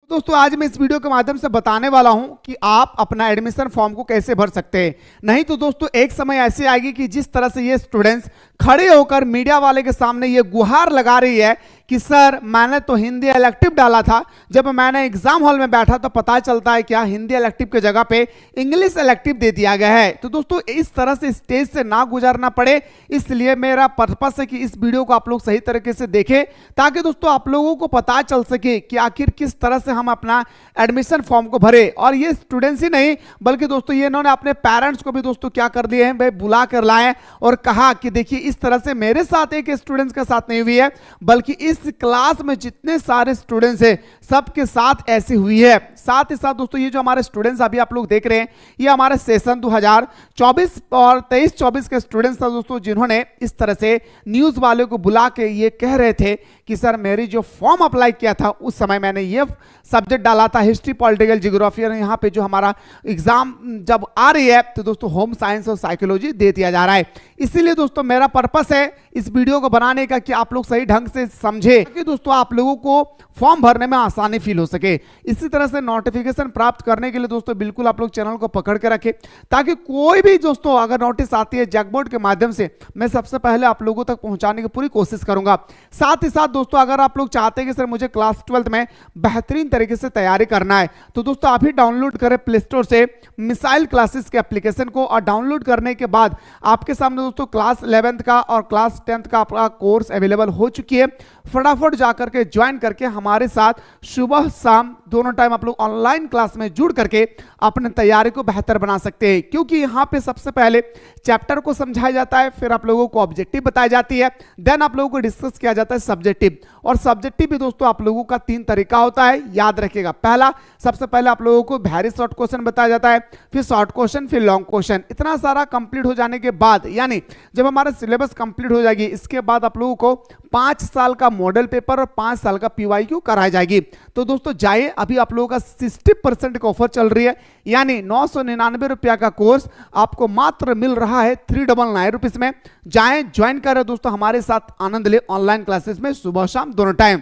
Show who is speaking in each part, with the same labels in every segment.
Speaker 1: दोस्तों आज मैं इस वीडियो के माध्यम से बताने वाला हूं कि आप अपना एडमिशन फॉर्म को कैसे भर सकते हैं। नहीं तो दोस्तों एक समय ऐसी आएगी कि जिस तरह से ये स्टूडेंट्स खड़े होकर मीडिया वाले के सामने ये गुहार लगा रही है कि सर मैंने तो हिंदी इलेक्टिव डाला था, जब मैंने एग्जाम हॉल में बैठा तो पता चलता है क्या हिंदी इलेक्टिव के जगह पे इंग्लिश इलेक्टिव दे दिया गया है। तो दोस्तों इस तरह से स्टेज से ना गुजरना पड़े, इसलिए मेरा पर्पस है कि इस वीडियो को आप लोग सही तरीके से देखें ताकि दोस्तों आप लोगों को पता चल सके कि आखिर किस तरह से हम अपना एडमिशन फॉर्म को भरे। और ये स्टूडेंट्स ही नहीं बल्कि दोस्तों ये इन्होंने अपने पेरेंट्स को भी दोस्तों क्या कर दिए हैं भाई, बुला कर लाए और कहा कि देखिए इस तरह से मेरे साथ एक स्टूडेंट्स के साथ नहीं हुई है बल्कि इस क्लास में जितने सारे स्टूडेंट्स हैं सबके साथ ऐसी हुई है। साथ ही साथ दोस्तों ये जो हमारे स्टूडेंट्स अभी आप लोग देख रहे हैं ये हमारे सेशन 2024 और 23-24 के स्टूडेंट्स था दोस्तों, जिन्होंने इस तरह से न्यूज वाले को बुला के ये कह रहे थे कि सर मेरी जो फॉर्म अप्लाई किया था उस समय मैंने ये सब्जेक्ट डाला था हिस्ट्री पॉलिटिकल जियोग्राफी, और यहाँ पे जो हमारा एग्जाम जब आ रही है तो दोस्तों होम साइंस और साइकोलॉजी दे दिया जा रहा है। इसीलिए दोस्तों मेरा पर्पस है इस वीडियो को बनाने का कि आप लोग सही ढंग से समझे कि दोस्तों आप लोगों को फॉर्म भरने में आसानी फील हो सके। इसी तरह से नोटिफिकेशन प्राप्त करने के लिए दोस्तों बिल्कुल आप लोग चैनल को पकड़ के रखें ताकि कोई भी दोस्तों अगर नोटिस आती है जैकबोर्ड के माध्यम से मैं सबसे पहले आप लोगों तक पहुंचाने की पूरी कोशिश करूंगा। साथ ही साथ दोस्तों अगर आप लोग चाहते हैं कि सर मुझे क्लास 12th में बेहतरीन तरीके से तैयारी करना है तो दोस्तों आप ही डाउनलोड करें प्ले स्टोर से मिसाइल क्लासेस के एप्लीकेशन को, और डाउनलोड करने के बाद आपके सामने दोस्तों क्लास 11th का और क्लास 10th का आपका कोर्स अवेलेबल हो चुकी है। फटाफट जाकर के ज्वाइन करके हमारे साथ सुबह शाम दोनों टाइम आप लोग ऑनलाइन क्लास में जुड़ करके अपने तैयारी को बेहतर बना सकते हैं, क्योंकि यहाँ पे सबसे पहले चैप्टर को समझाया जाता है, फिर आप लोगों को ऑब्जेक्टिव बताई जाती है, देन आप लोगों को डिस्कस किया जाता है सब्जेक्टिव। और सब्जेक्टिव भी दोस्तों आप लोगों का 3 तरीका होता है, याद रखिएगा। पहला सबसे पहले आप लोगों को वेरी शॉर्ट क्वेश्चन बताया जाता है, फिर शॉर्ट क्वेश्चन, फिर लॉन्ग क्वेश्चन। इतना सारा कंप्लीट हो जाने के बाद यानी जब हमारा सिलेबस कंप्लीट हो जाएगी इसके बाद आप लोगों को 5 साल का मॉडल पेपर और 5 साल का PYQ कराई जाएगी। तो दोस्तों जाइए, अभी आप लोगों का 60% का ऑफर चल रही है, यानी 999 रुपया का कोर्स आपको मात्र मिल रहा है 399 रुपीज में। जाएं ज्वाइन करें दोस्तों, हमारे साथ आनंद ले ऑनलाइन क्लासेस में सुबह शाम दोनों टाइम।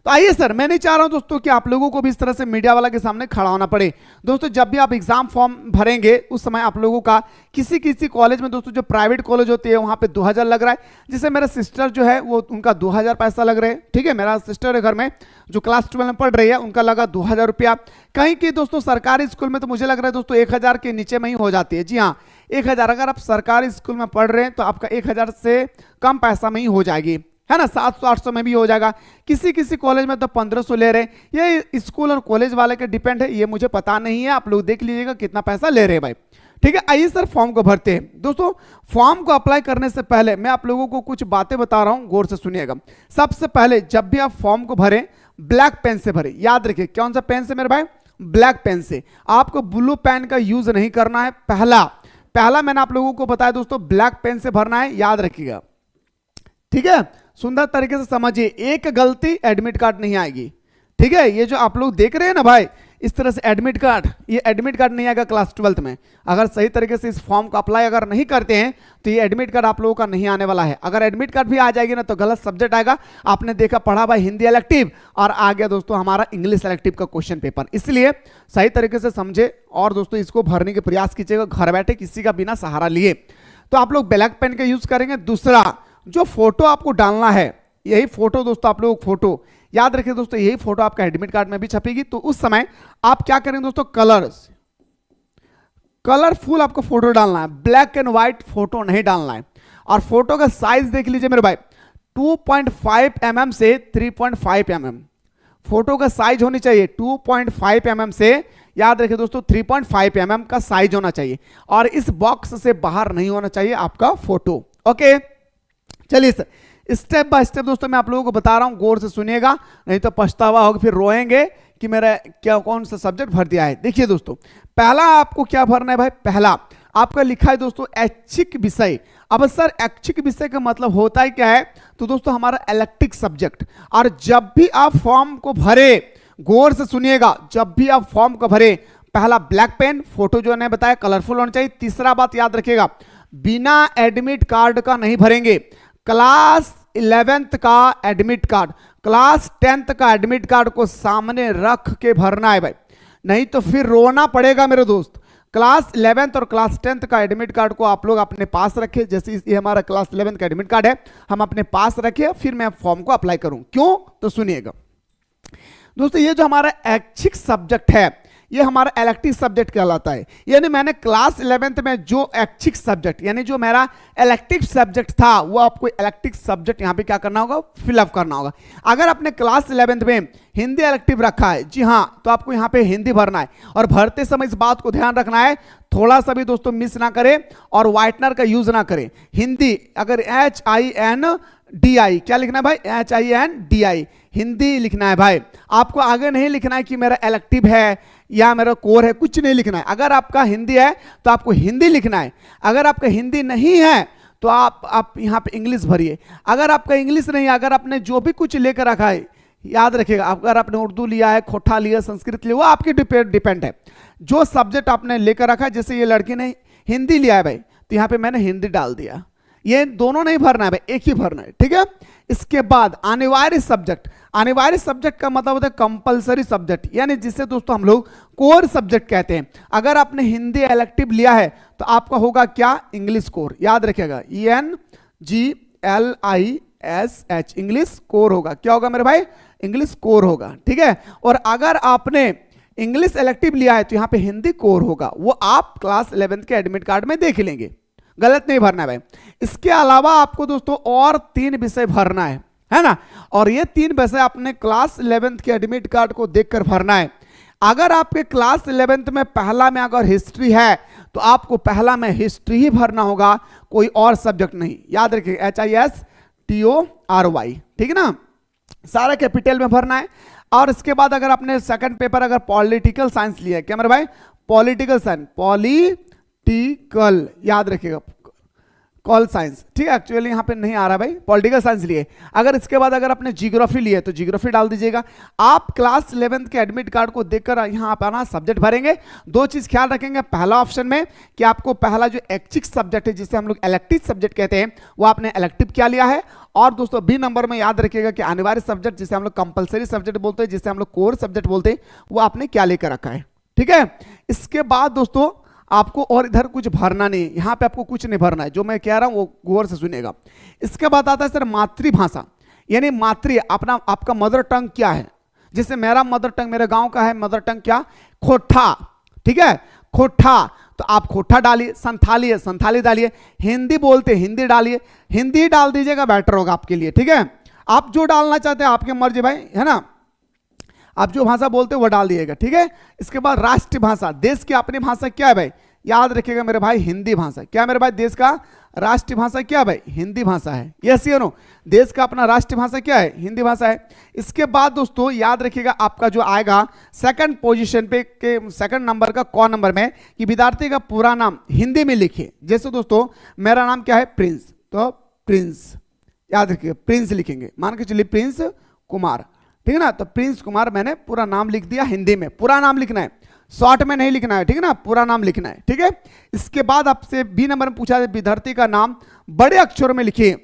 Speaker 1: तो आइए सर, मैं नहीं चाह रहा हूं दोस्तों कि आप लोगों को भी इस तरह से मीडिया वाला के सामने खड़ा होना पड़े। दोस्तों जब भी आप एग्जाम फॉर्म भरेंगे उस समय आप लोगों का किसी किसी कॉलेज में दोस्तों जो प्राइवेट कॉलेज होती है वहां पे 2000 लग रहा है, जैसे मेरा सिस्टर जो है वो उनका 2000 पैसा लग रहा है। ठीक है, मेरा सिस्टर है घर में जो क्लास 12 में पढ़ रही है, उनका लगा 2000 रुपया। कहीं की दोस्तों सरकारी स्कूल में तो मुझे लग रहा है दोस्तों 1000 के नीचे में ही हो जाती है। जी हाँ, 1000 अगर आप सरकारी स्कूल में पढ़ रहे हैं तो आपका 1000 से कम पैसा में ही हो जाएगी, है ना। 700-800 में भी हो जाएगा। किसी किसी कॉलेज में तो 1500 ले रहे हैं। ये स्कूल और कॉलेज वाले के डिपेंड है, ये मुझे पता नहीं है, आप लोग देख लीजिएगा कितना पैसा ले रहे हैं भाई। ठीक है, आइए सर फॉर्म को भरते हैं। दोस्तों फॉर्म को अप्लाई करने से पहले मैं आप लोगों को कुछ बातें बता रहा हूं, गौर से सुनिएगा। सबसे पहले जब भी आप फॉर्म को भरें ब्लैक पेन से भरें। याद रखिए कौन सा पेन से मेरे भाई, ब्लैक पेन से। आपको ब्लू पेन का यूज नहीं करना है। पहला मैंने आप लोगों को बताया दोस्तों ब्लैक पेन से भरना है, याद रखिएगा। ठीक है, सुंदर तरीके से समझिए, एक गलती एडमिट कार्ड नहीं आएगी। ठीक है, ये जो आप लोग देख रहे हैं ना भाई इस तरह से एडमिट कार्ड, ये एडमिट कार्ड नहीं आएगा क्लास 12th में। अगर सही तरीके से इस फॉर्म को अप्लाई अगर नहीं करते हैं तो ये एडमिट कार्ड आप लोगों का नहीं आने वाला है। अगर एडमिट कार्ड भी आ जाएगी ना तो गलत सब्जेक्ट आएगा। आपने देखा पढ़ा भाई हिंदी इलेक्टिव और आ गया दोस्तों हमारा इंग्लिश इलेक्टिव का क्वेश्चन पेपर। इसलिए सही तरीके से समझे और दोस्तों इसको भरने के प्रयास कीजिएगा घर बैठे किसी का बिना सहारा लिए। तो आप लोग ब्लैक पेन का यूज करेंगे। दूसरा जो फोटो आपको डालना है, यही फोटो दोस्तों आप लोग फोटो याद रखिए दोस्तों, यही फोटो आपका एडमिट कार्ड में भी छपेगी। तो उस समय आप क्या करेंगे दोस्तों, कलरफुल आपको फोटो डालना है, ब्लैक एंड व्हाइट फोटो नहीं डालना है। और फोटो का साइज देख लीजिए मेरे भाई, 2.5 mm से 3.5 mm फोटो का साइज होनी चाहिए। 2.5 mm से याद रखिए दोस्तों 3.5 mm का साइज होना चाहिए, और इस बॉक्स से बाहर नहीं होना चाहिए आपका फोटो। ओके, चलिए सर स्टेप बाय स्टेप दोस्तों मैं आप लोगों को बता रहा हूं, गौर से सुनिएगा, नहीं तो पछतावा होगा, फिर रोएंगे कि मेरा क्या कौन सा सब्जेक्ट भर दिया है। देखिए दोस्तों पहला आपको क्या भरना है भाई, पहला आपका लिखा है दोस्तों ऐच्छिक विषय। अब सर ऐच्छिक विषय का मतलब होता है क्या है, तो दोस्तों हमारा इलेक्टिव सब्जेक्ट। और जब भी आप फॉर्म को भरे, गौर से सुनिएगा, जब भी आप फॉर्म को भरे पहला ब्लैक पेन, फोटो जो है बताया कलरफुल होना चाहिए। तीसरा बात याद रखिएगा, बिना एडमिट कार्ड का नहीं भरेंगे। क्लास 11th का एडमिट कार्ड, क्लास 10th का एडमिट कार्ड को सामने रख के भरना है भाई, नहीं तो फिर रोना पड़ेगा मेरे दोस्त। क्लास 11th और क्लास 10th का एडमिट कार्ड को आप लोग अपने पास रखें। जैसे ये हमारा क्लास 11th का एडमिट कार्ड है, हम अपने पास रखें, फिर मैं फॉर्म को अप्लाई करूं। क्यों? तो सुनिएगा दोस्तों, ये जो हमारा ऐच्छिक सब्जेक्ट है, ये हमारा इलेक्टिव सब्जेक्ट कहलाता है। यानी मैंने क्लास 11th में जो ऐच्छिक सब्जेक्ट, यानी जो मेरा इलेक्टिव सब्जेक्ट था, वो आपको इलेक्टिव सब्जेक्ट यहाँ पे क्या करना होगा? फिलअप करना होगा। अगर आपने क्लास 11th में हिंदी इलेक्टिव रखा है, जी हाँ, तो आपको यहाँ पे हिंदी भरना है। और भरते समय इस बात को ध्यान रखना है, थोड़ा सा भी दोस्तों मिस ना करें और व्हाइटनर का यूज ना करें। हिंदी अगर HINDI, क्या लिखना है भाई? HINDI, हिंदी लिखना है भाई। आपको आगे नहीं लिखना है कि मेरा इलेक्टिव है या मेरा कोर है, कुछ नहीं लिखना है। अगर आपका हिंदी है तो आपको हिंदी लिखना है। अगर आपका हिंदी नहीं है तो आप यहाँ पे इंग्लिश भरिए। अगर आपका इंग्लिश नहीं है, अगर आपने जो भी कुछ लेकर रखा है, याद रखिएगा, अगर आपने उर्दू लिया है, खोटा लिया, संस्कृत लिया, वो आपके डिपेंड है। जो सब्जेक्ट आपने लेकर रखा है, जैसे ये लड़की ने हिंदी लिया है भाई, तो यहाँ पे मैंने हिंदी डाल दिया। ये दोनों नहीं भरना है भाई, एक ही भरना है, ठीक है। इसके बाद अनिवार्य सब्जेक्ट, अनिवार्य सब्जेक्ट का मतलब होता है कंपलसरी सब्जेक्ट, यानी जिसे दोस्तों हम लोग कोर सब्जेक्ट कहते हैं। अगर आपने हिंदी इलेक्टिव लिया है तो आपका होगा क्या? English core. याद रखिएगा, ENGLISH, इंग्लिश कोर होगा। क्या होगा मेरे भाई? इंग्लिश कोर होगा, ठीक है। और अगर आपने इंग्लिश इलेक्टिव लिया है तो यहाँ पे हिंदी कोर होगा। वो आप क्लास 11th के एडमिट कार्ड में देख लेंगे, गलत नहीं भरना है भाई। इसके अलावा आपको दोस्तों और 3 विषय भरना है ना। और ये 3 विषय आपने क्लास 11th के एडमिट कार्ड को देखकर भरना है। अगर आपके क्लास 11th में पहला में अगर हिस्ट्री है तो आपको पहला में हिस्ट्री ही भरना होगा, कोई और सब्जेक्ट नहीं। याद रखिए, HISTORY, ठीक है ना, सारा कैपिटल में भरना है। और इसके बाद अगर आपने सेकंड पेपर अगर पॉलिटिकल साइंस लिया है, क्या मेरे भाई? पॉलिटिकल साइंस, पॉलिटिकल, याद रखिएगा, कॉल साइंस, ठीक है। एक्चुअली यहाँ पे नहीं आ रहा भाई, पॉलिटिकल साइंस लिए। अगर इसके बाद अगर आपने जियोग्राफी लिए तो जियोग्राफी डाल दीजिएगा। आप क्लास 11th के एडमिट कार्ड को देखकर यहाँ अपना सब्जेक्ट भरेंगे। 2 चीज ख्याल रखेंगे, पहला ऑप्शन में कि आपको पहला जो ऐच्छिक सब्जेक्ट है, जिसे हम लोग इलेक्टिव सब्जेक्ट कहते हैं, वो आपने इलेक्टिव क्या लिया है। और दोस्तों बी नंबर में याद रखिएगा कि अनिवार्य सब्जेक्ट, जिसे हम लोग कंपलसरी सब्जेक्ट बोलते हैं, जिसे हम लोग कोर सब्जेक्ट बोलते हैं, वो आपने क्या लेकर रखा है, ठीक है। इसके बाद दोस्तों आपको और इधर कुछ भरना नहीं, यहां पे आपको कुछ नहीं भरना है। जो मैं कह रहा हूं वो गौर से सुनिएगा। इसके बाद आता है सर मातृभाषा, यानी मातृ, अपना आपका मदर टंग क्या है। जैसे मेरा मदर टंग, मेरे गांव का है मदर टंग क्या? खोठा, ठीक है, खोठा। तो आप खोठा डालिए, संथाली है संथाली डालिए, हिंदी बोलते हिंदी डालिए, हिंदी डाल दीजिएगा, बेटर होगा आपके लिए, ठीक है। आप जो डालना चाहते हैं आपकी मर्जी भाई, है ना। आप जो भाषा बोलते हो वो डाल दिएगा, ठीक है। इसके बाद राष्ट्रीय भाषा, देश की अपनी भाषा क्या है भाई? याद रखिएगा मेरे भाई, हिंदी भाषा। क्या मेरे भाई? देश का राष्ट्रीय भाषा क्या है भाई? हिंदी भाषा है। यस या नो? देश का अपना राष्ट्रीय भाषा क्या है? हिंदी भाषा है। इसके बाद दोस्तों याद रखिएगा, आपका जो आएगा सेकंड पोजीशन पे के सेकंड नंबर का कौन नंबर में, कि विद्यार्थी का पूरा नाम हिंदी में लिखिए। जैसे दोस्तों मेरा नाम क्या है? प्रिंस, तो प्रिंस, याद रखिएगा प्रिंस लिखेंगे। मान के चलिए प्रिंस कुमार, ठीक है ना। तो प्रिंस कुमार मैंने पूरा नाम लिख दिया हिंदी में। पूरा नाम लिखना है, शॉर्ट में नहीं लिखना है, ठीक है ना, पूरा नाम लिखना है, ठीक है। इसके बाद आपसे बी नंबर में पूछा है विद्यार्थी का नाम बड़े अक्षरों में लिखिए,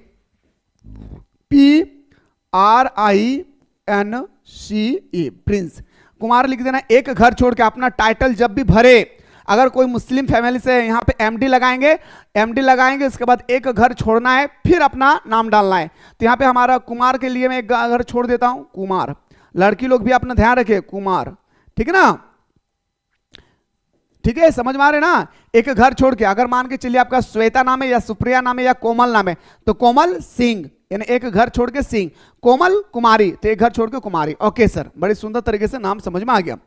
Speaker 1: PRINCE, प्रिंस कुमार लिख देना। एक घर छोड़ के अपना टाइटल जब भी भरे, अगर कोई मुस्लिम फैमिली से यहाँ पे MD लगाएंगे, MD लगाएंगे, इसके बाद एक घर छोड़ना है, फिर अपना नाम डालना है। तो यहाँ पे हमारा कुमार के लिए मैं एक घर छोड़ देता हूं, कुमार। लड़की लोग भी अपना ध्यान रखे, कुमार, ठीक है ना, ठीक है, समझ में आ रहे ना। एक घर छोड़ के, अगर मान के चलिए आपका श्वेता नाम है या सुप्रिया नाम है या कोमल नाम है, तो कोमल सिंह, यानी एक घर छोड़ के सिंह। कोमल कुमारी, तो एक घर छोड़ के कुमारी। ओके सर, बड़ी सुंदर तरीके से नाम समझ में आ गया।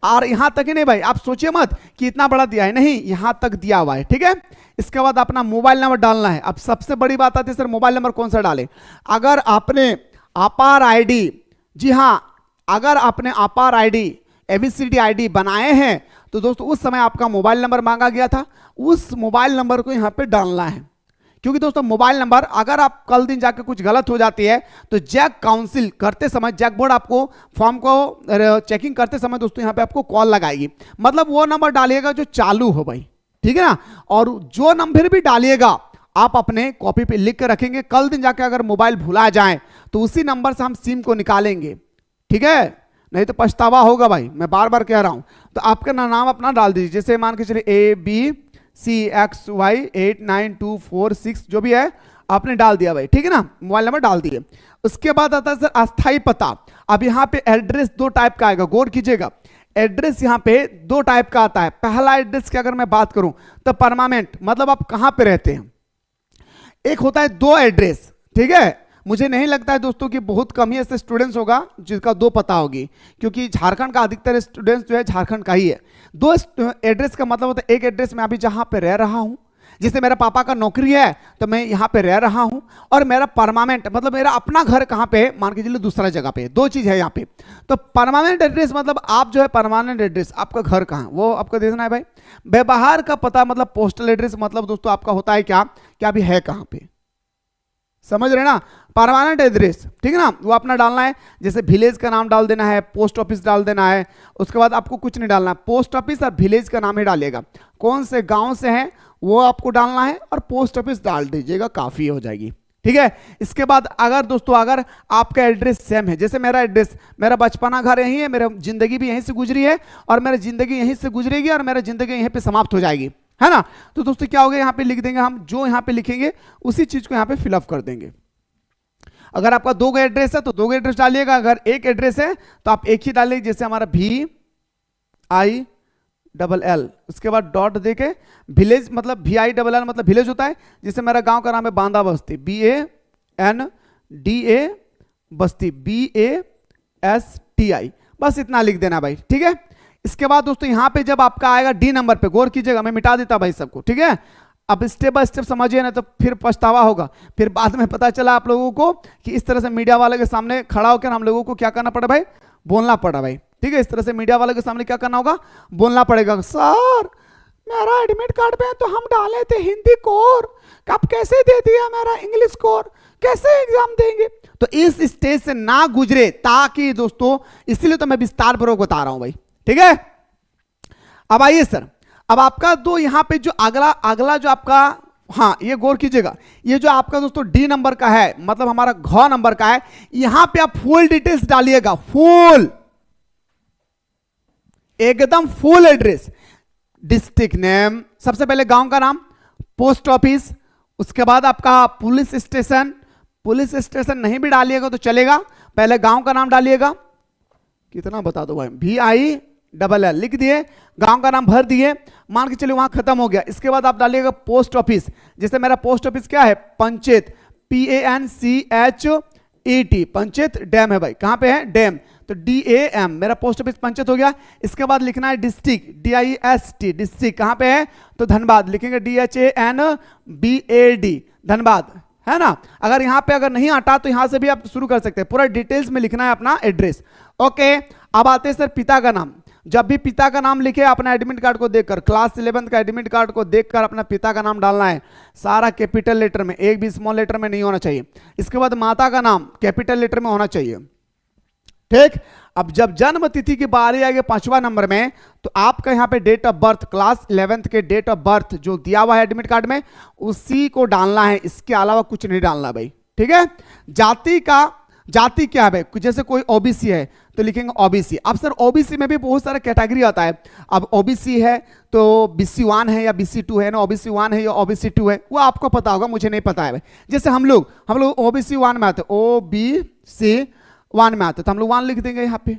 Speaker 1: और यहां तक ही नहीं भाई, आप सोचिए मत कि इतना बड़ा दिया है, नहीं, यहां तक दिया हुआ है, ठीक है। इसके बाद अपना मोबाइल नंबर डालना है। अब सबसे बड़ी बात आती है सर मोबाइल नंबर कौन सा डालें। अगर आपने अपार आईडी, जी हां, अगर आपने अपार आईडी ABCD आईडी बनाए हैं तो दोस्तों उस समय आपका मोबाइल नंबर मांगा गया था, उस मोबाइल नंबर को यहां पे डालना है। क्योंकि दोस्तों मोबाइल नंबर, अगर आप कल दिन जाके कुछ गलत हो जाती है तो जैक काउंसिल करते समय, जैक बोर्ड आपको फॉर्म को चेकिंग करते समय दोस्तों यहाँ पे आपको कॉल लगाएगी। मतलब वो नंबर डालिएगा जो चालू हो भाई, ठीक है ना। और जो नंबर भी डालिएगा आप अपने कॉपी पे लिख कर रखेंगे। कल दिन जाके अगर मोबाइल भुला जाए तो उसी नंबर से हम सिम को निकालेंगे, ठीक है, नहीं तो पछतावा होगा भाई, मैं बार बार कह रहा हूं। तो आपका नाम अपना डाल दीजिए, जैसे मान के चलिए ABCXY8924 जो भी है आपने डाल दिया भाई, ठीक है ना, मोबाइल नंबर डाल दिए। उसके बाद आता है सर अस्थाई पता। अब यहाँ पे एड्रेस दो टाइप का आएगा, गौर कीजिएगा। एड्रेस यहाँ पे दो टाइप का आता है। पहला एड्रेस की अगर मैं बात करूं तो परमानेंट, मतलब आप कहां पे रहते हैं। एक होता है दो एड्रेस, ठीक है। मुझे नहीं लगता है दोस्तों कि बहुत कम ही ऐसे स्टूडेंट्स होगा जिसका दो पता होगी, क्योंकि झारखंड का अधिकतर स्टूडेंट्स जो है झारखंड का ही है। दो एड्रेस का मतलब होता है एक एड्रेस में अभी जहां पे रह रहा हूं, जैसे मेरा पापा का नौकरी है तो मैं यहाँ पे रह रहा हूं, और मेरा परमानेंट मतलब मेरा अपना घर कहाँ पे, मान के चलिए दूसरा जगह पे। दो चीज है यहाँ पे। तो परमानेंट एड्रेस मतलब आप जो है परमानेंट एड्रेस, आपका घर कहाँ वो आपको देखना है भाई। व्यवहार का पता मतलब पोस्टल एड्रेस, मतलब दोस्तों आपका होता है क्या अभी है कहाँ पे, समझ रहे ना। परमानेंट एड्रेस, ठीक है ना, वो अपना डालना है। जैसे विलेज का नाम डाल देना है, पोस्ट ऑफिस डाल देना है, उसके बाद आपको कुछ नहीं डालना, पोस्ट ऑफिस और विलेज का नाम ही डालिएगा। कौन से गांव से है वो आपको डालना है, और पोस्ट ऑफिस डाल दीजिएगा, काफी हो जाएगी, ठीक है। इसके बाद अगर दोस्तों अगर आपका एड्रेस सेम है, जैसे मेरा एड्रेस, मेरा बचपना घर यहीं है, मेरा जिंदगी भी यहीं से गुजरी है, और मेरा जिंदगी यहीं से गुजरेगी, और मेरा जिंदगी यहीं पे समाप्त हो जाएगी, है ना। तो दोस्तों क्या होगा, यहाँ पे लिख देंगे हम, जो यहाँ पे लिखेंगे उसी चीज को यहाँ पे फिलअप कर देंगे। अगर आपका दो गो एड्रेस है तो दो गो एड्रेस डालिएगा, अगर एक एड्रेस है तो आप एक ही डालिए, जैसे हमारा VILL, उसके बाद डॉट देके विलेज, मतलब VILL मतलब विलेज होता है। जैसे मेरा गांव का नाम है बांदा बस्ती, BANDA बस्ती, BASTI, बस इतना लिख देना भाई, ठीक है। इसके बाद दोस्तों यहाँ पे जब आपका आएगा D नंबर पे, गौर कीजिएगा, मैं मिटा देता भाई सबको, ठीक है। अब स्टेप बाय स्टेप समझिए ना, तो फिर पछतावा होगा, फिर बाद में पता चला आप लोगों को कि इस तरह से मीडिया वाले के सामने खड़ा होकर हम लोगों को क्या करना पड़ा भाई, बोलना पड़ा भाई, ठीक है। इस तरह से मीडिया वाले के सामने क्या करना होगा, बोलना पड़ेगा। सर मेरा एडमिट कार्ड पे तो हम डाले थे हिंदी कोर, कब कैसे दे दिया मेरा इंग्लिश कोर, कैसे एग्जाम देंगे। तो इस स्टेज से ना गुजरे, ताकि दोस्तों, इसीलिए तो मैं विस्तार पूर्वक बता रहा हूं भाई, ठीक है। अब आइए सर, अब आपका दो यहां पे जो अगला जो आपका, हाँ ये गौर कीजिएगा, ये जो आपका दोस्तों D नंबर का है, मतलब हमारा घ नंबर का है, यहां पे आप फुल डिटेल्स डालिएगा, फुल, एकदम फुल एड्रेस, डिस्ट्रिक्ट नेम, सबसे पहले गांव का नाम, पोस्ट ऑफिस, उसके बाद आपका पुलिस स्टेशन नहीं भी डालिएगा तो चलेगा, पहले गांव का नाम डालिएगा। कितना बता दो भाई, VILL लिख दिए, गांव का नाम भर दिए, मान के चलिए वहां खत्म हो गया। इसके बाद आप डालिएगा पोस्ट ऑफिस, जैसे मेरा पोस्ट ऑफिस क्या है, पंचेत, PANCHET, पंचेत डैम है भाई, कहां पे है, डैम, तो DAM, मेरा पोस्ट ऑफिस पंचेत हो गया। इसके बाद लिखना है डिस्ट्रिक्ट, DIST, डिस्ट्रिक्ट कहां पे है, तो धनबाद, लिखेंगे DHANBAD, धनबाद, है ना। अगर यहाँ पे अगर नहीं आता तो यहां से भी आप शुरू कर सकते हैं, पूरा डिटेल्स में लिखना है अपना एड्रेस, ओके। अब आते हैं सर पिता का नाम, जब भी पिता का नाम लिखे अपना एडमिट कार्ड को देखकर, क्लास 11 का एडमिट कार्ड को देखकर अपना पिता का नाम डालना है, सारा कैपिटल लेटर में, एक भी स्मॉल लेटर में नहीं होना चाहिए। इसके बाद माता का नाम कैपिटल लेटर में होना चाहिए, ठीक। अब जब जन्म तिथि की बारी आएगी 5वां नंबर में, तो आपका यहाँ पे डेट ऑफ बर्थ, क्लास 11 के डेट ऑफ बर्थ जो दिया हुआ है एडमिट कार्ड में, उसी को डालना है, इसके अलावा कुछ नहीं डालना भाई, ठीक है। जाति क्या है भाई, जैसे कोई ओबीसी है तो लिखेंगे ओबीसी। अब सर ओबीसी में भी बहुत सारा कैटेगरी आता है, अब ओबीसी है तो BC1 है या BC2 है ना, OBC 1 है या OBC 2 है, वो आपको पता होगा, मुझे नहीं पता है भाई। जैसे हम लोग OBC 1 में आते, OBC 1 में आते तो हम लोग 1 लिख देंगे यहाँ पे,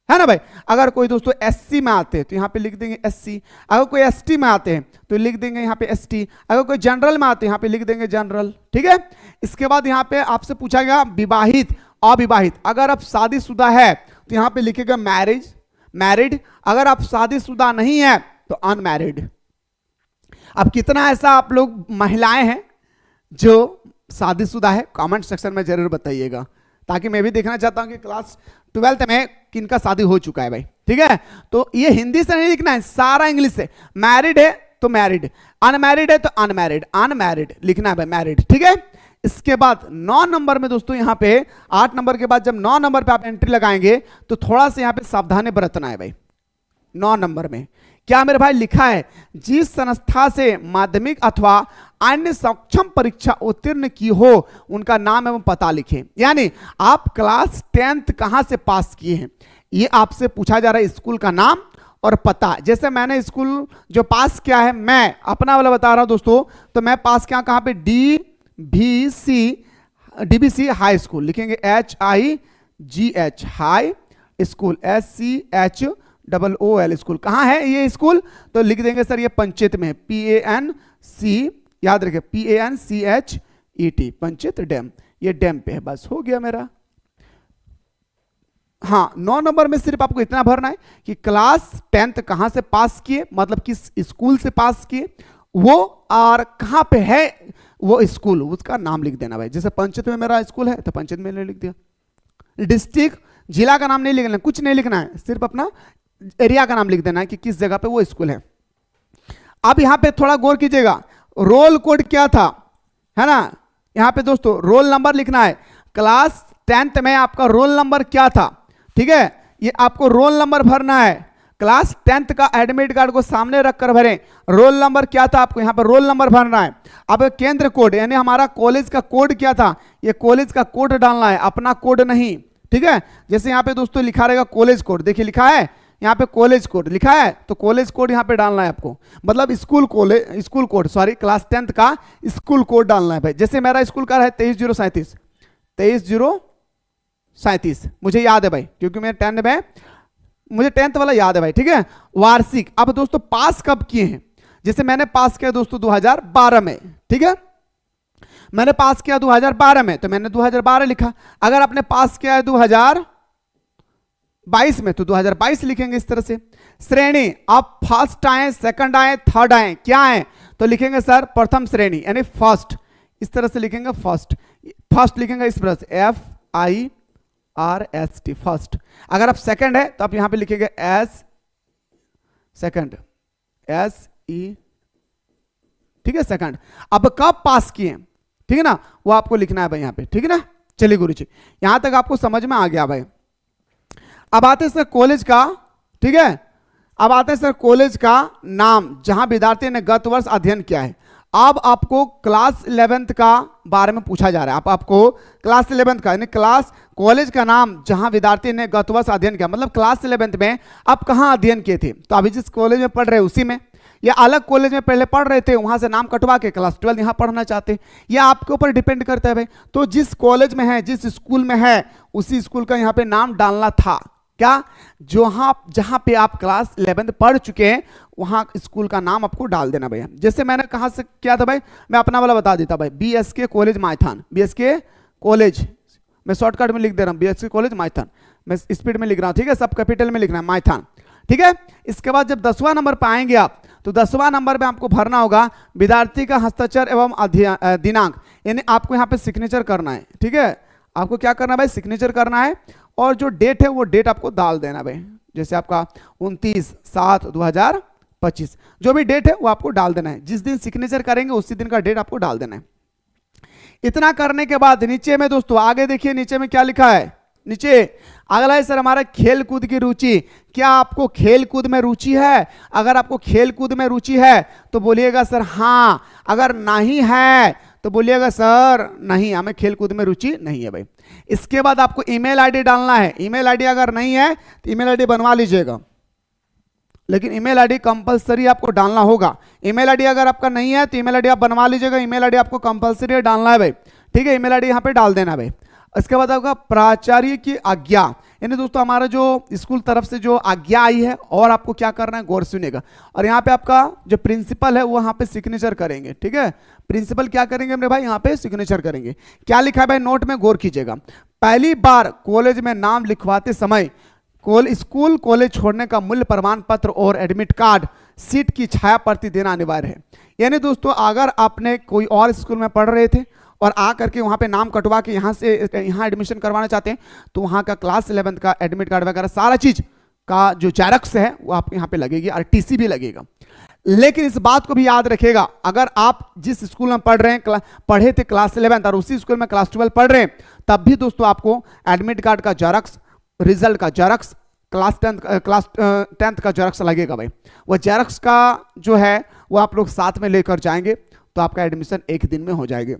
Speaker 1: है ना भाई। अगर कोई दोस्तों SC में आते हैं तो यहाँ पे लिख देंगे SC, अगर कोई ST में आते हैं तो लिख देंगे यहाँ पे ST, अगर कोई जनरल में आते हैं यहाँ पे लिख देंगे जनरल, ठीक है। इसके बाद यहाँ पे आपसे पूछा गया विवाहित अविवाहित, अगर आप शादीशुदा है तो यहाँ पे लिखेगा मैरिड, अगर आप शादीशुदा नहीं है तो अनमैरिड। अब कितना ऐसा आप लोग महिलाएं हैं जो शादीशुदा है, कमेंट सेक्शन में जरूर बताइएगा, ताकि मैं भी देखना चाहता हूं कि क्लास 12 में किनका शादी हो चुका है भाई, ठीक है। तो ये हिंदी से नहीं लिखना है, सारा इंग्लिश से, मैरिड है तो मैरिड, अनमैरिड है तो अनमैरिड लिखना है भाई, मैरिड, ठीक है। इसके बाद 9 नंबर में दोस्तों यहाँ पे 8 नंबर के बाद जब 9 नंबर पे आप एंट्री लगाएंगे तो थोड़ा सा यहाँ पे सावधानी बरतना है भाई। 9 नंबर में क्या मेरे भाई लिखा है, जिस संस्था से माध्यमिक अथवा अन्य सक्षम परीक्षा उत्तीर्ण की हो उनका नाम एवं पता लिखें। यानी आप क्लास 10th कहां से पास किए हैं, ये आपसे पूछा जा रहा है, स्कूल का नाम और पता। जैसे मैंने स्कूल जो पास किया है, मैं अपना वाला बता रहा हूं दोस्तों, तो मैं पास किया कहां पे, डीबीसी हाई स्कूल, लिखेंगे HIGH high school, SCHOOL school. कहां है ये स्कूल, तो लिख देंगे सर ये पंचेत में है, PANC, याद रखें PANCHET, पंचेत डैम, ये डैम पे है। बस हो गया मेरा। हाँ, 9 नंबर में सिर्फ आपको इतना भरना है कि क्लास 10th कहां से पास किए, मतलब किस स्कूल से पास किए वो, और कहां पे है वो स्कूल, उसका नाम लिख देना भाई। जैसे पंचायत में मेरा स्कूल है तो पंचायत में लिख दिया। डिस्ट्रिक्ट, जिला का नाम नहीं लिखना, कुछ नहीं लिखना है, सिर्फ अपना एरिया का नाम लिख देना है कि किस जगह पे वो स्कूल है। अब यहां पे थोड़ा गौर कीजिएगा, रोल कोड क्या था, है ना। यहां पे दोस्तों रोल नंबर लिखना है। क्लास 10th में आपका रोल नंबर क्या था, ठीक है, ये आपको रोल नंबर भरना है। क्लास 10th का एडमिट कार्ड को सामने रखकर भरें, रोल नंबर क्या था आपको यहाँ पर रोल नंबर भरना है। अब केंद्र कोड यानी हमारा कॉलेज का कोड क्या था, ये कॉलेज का कोड डालना है, अपना कोड नहीं, ठीक है। जैसे यहाँ पे दोस्तों लिखा रहेगा कॉलेज कोड, देखिए लिखा है यहाँ पे कॉलेज कोड लिखा है, तो कॉलेज कोड यहाँ पे डालना है आपको, मतलब school code sorry, class 10th का स्कूल कोड डालना है भाई। जैसे मेरा स्कूल का है 2337, मुझे याद है भाई, क्योंकि मैं 10 में, मुझे 10th वाला याद है भाई, ठीक है। वार्षिक, अब दोस्तों पास कब किए हैं, जैसे मैंने पास किया दोस्तों 2012 में, ठीक है, मैंने पास किया 2012 में, तो मैंने 2012 लिखा। अगर आपने पास किया है 2022 में तो 2022 लिखेंगे इस तरह से। श्रेणी, आप फर्स्ट आए, सेकंड आए, थर्ड आए, क्या आए, तो लिखेंगे सर प्रथम श्रेणी यानी फर्स्ट, इस तरह से लिखेंगे फर्स्ट लिखेंगे इस तरह से FIRST फर्स्ट। अगर आप सेकंड है तो आप यहां पे लिखेंगे सेकंड, SE, ठीक है, सेकंड। अब कब पास किए, ठीक है ना, वो आपको लिखना है भाई यहाँ पे, ठीक है ना। चलिए गुरु जी, यहां तक आपको समझ में आ गया भाई। अब आते हैं सर कॉलेज का, ठीक है, अब आते हैं सर कॉलेज का नाम जहां विद्यार्थी ने गत वर्ष अध्ययन किया है। अब आपको क्लास 11th का बारे में पूछा जा रहा है, आपको क्लास 11th का यानी क्लास कॉलेज का नाम जहां विद्यार्थी ने गत वर्ष अध्ययन किया, मतलब क्लास 11th में आप कहां अध्ययन किए थे, तो अभी जिस कॉलेज में पढ़ रहे हैं उसी में, या अलग कॉलेज में पहले पढ़ रहे थे वहां से नाम कटवा के क्लास 12 यहां पढ़ना चाहते, या आपके ऊपर डिपेंड करता है भाई। तो जिस कॉलेज में है, जिस स्कूल में है, उसी स्कूल का यहाँ पे नाम डालना था, क्या, जहां पे आप क्लास 11th पढ़ चुके हैं वहां स्कूल का नाम आपको डाल देना भैया। जैसे मैंने कहां से किया था भाई, मैं अपना वाला बता देता भाई, BSK college Maithan, BSK college, मैं शॉर्टकट में लिख दे रहा हूं, BSK कॉलेज माइथन, मैं स्पीड में लिख रहा हूं, ठीक है, सब कैपिटल में लिखना है माइथन, ठीक है। इसके बाद जब 10वां नंबर पे आएंगे आप, तो 10वां नंबर में आपको भरना होगा विद्यार्थी का हस्ताक्षर एवं दिनांक, यानी आपको यहाँ पे सिग्नेचर करना है, ठीक है, आपको क्या करना है भाई, सिग्नेचर करना है, और जो डेट है वो डेट आपको डाल देना भाई। जैसे आपका 29/7/2025 जो भी डेट है वो आपको डाल देना है, जिस दिन सिग्नेचर करेंगे उसी दिन का डेट आपको डाल देना है। इतना करने के बाद नीचे में दोस्तों आगे देखिए, नीचे में क्या लिखा है, नीचे अगला है सर हमारा खेल कूद की रुचि। क्या आपको खेल कूद में रुचि है? अगर आपको खेल कूद में रुचि है तो बोलिएगा सर हाँ, अगर नहीं है तो बोलिएगा सर नहीं, हमें खेल कूद में रुचि नहीं है भाई। इसके बाद आपको ईमेल आईडी डालना है। ईमेल आईडी अगर नहीं है तो ईमेल आईडी बनवा लीजिएगा, लेकिन ईमेल आईडी कंपलसरी आपको डालना होगा। ईमेल आईडी अगर आपका नहीं है तो ईमेल आईडी आप बनवा लीजिएगा, ईमेल आईडी आपको कंपलसरी डालना है भाई, ठीक है, ईमेल आईडी यहाँ पे डाल देना है भाई। इसके बाद आपका प्राचार्य की आज्ञा, यानी दोस्तों हमारा जो स्कूल तरफ से जो आज्ञा आई है, और आपको क्या करना है गौर सुनिएगा, और यहाँ पे आपका जो प्रिंसिपल है वो यहाँ पे सिग्नेचर करेंगे, ठीक है, प्रिंसिपल क्या करेंगे मेरे भाई, यहाँ पे सिग्नेचर करेंगे। क्या लिखा है भाई नोट में गौर कीजिएगा, पहली बार कॉलेज में नाम लिखवाते समय स्कूल कॉलेज छोड़ने का मूल्य प्रमाण पत्र और एडमिट कार्ड सीट की छाया प्रति देना अनिवार्य है। यानी दोस्तों अगर आपने कोई और स्कूल में पढ़ रहे थे और आ करके वहाँ पे नाम कटवा के यहाँ से यहाँ एडमिशन करवाना चाहते हैं, तो वहाँ का क्लास 11th का एडमिट कार्ड वगैरह सारा चीज का जो जेरॉक्स है वो आपको यहाँ पे लगेगी, और टीसी भी लगेगा। लेकिन इस बात को भी याद रखिएगा, अगर आप जिस स्कूल में पढ़े थे क्लास 11th और उसी स्कूल में क्लास 12 पढ़ रहे हैं, तब भी दोस्तों आपको एडमिट कार्ड का जेरॉक्स, रिजल्ट का जेरॉक्स, क्लास टेंथ का जेरॉक्स लगेगा भाई, वो जेरॉक्स का जो है वो आप लोग साथ में लेकर जाएंगे तो आपका एडमिशन एक दिन में हो जाएगा।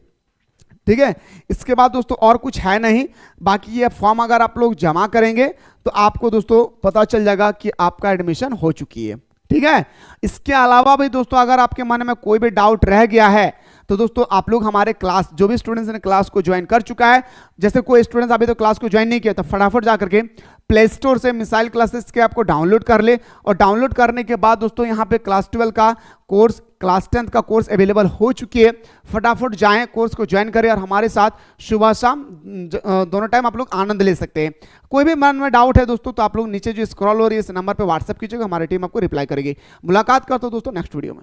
Speaker 1: ठीक है, इसके बाद दोस्तों और कुछ है नहीं, बाकी ये फॉर्म अगर आप लोग जमा करेंगे तो आपको दोस्तों पता चल जाएगा कि आपका एडमिशन हो चुकी है। ठीक है, इसके अलावा भी दोस्तों अगर आपके मन में कोई भी डाउट रह गया है तो दोस्तों आप लोग हमारे क्लास, जो भी स्टूडेंट्स ने क्लास को ज्वाइन कर चुका है, जैसे कोई स्टूडेंट्स अभी तो क्लास को ज्वाइन नहीं किया तो फटाफट जाकर के प्ले स्टोर से मिसाइल क्लासेस के आपको डाउनलोड कर ले, और डाउनलोड करने के बाद दोस्तों यहाँ पे क्लास 12 का कोर्स, क्लास 10 का कोर्स अवेलेबल हो चुकी है। फटाफट जाएं, कोर्स को ज्वाइन करें और हमारे साथ सुबह शाम दोनों टाइम आप लोग आनंद ले सकते हैं। कोई भी मन में डाउट है दोस्तों तो आप लोग नीचे जो स्क्रॉल हो रही है इस नंबर पर व्हाट्सएप कीजिएगा, हमारी टीम आपको रिप्लाई करेगी। मुलाकात करते हो दोस्तों नेक्स्ट वीडियो में।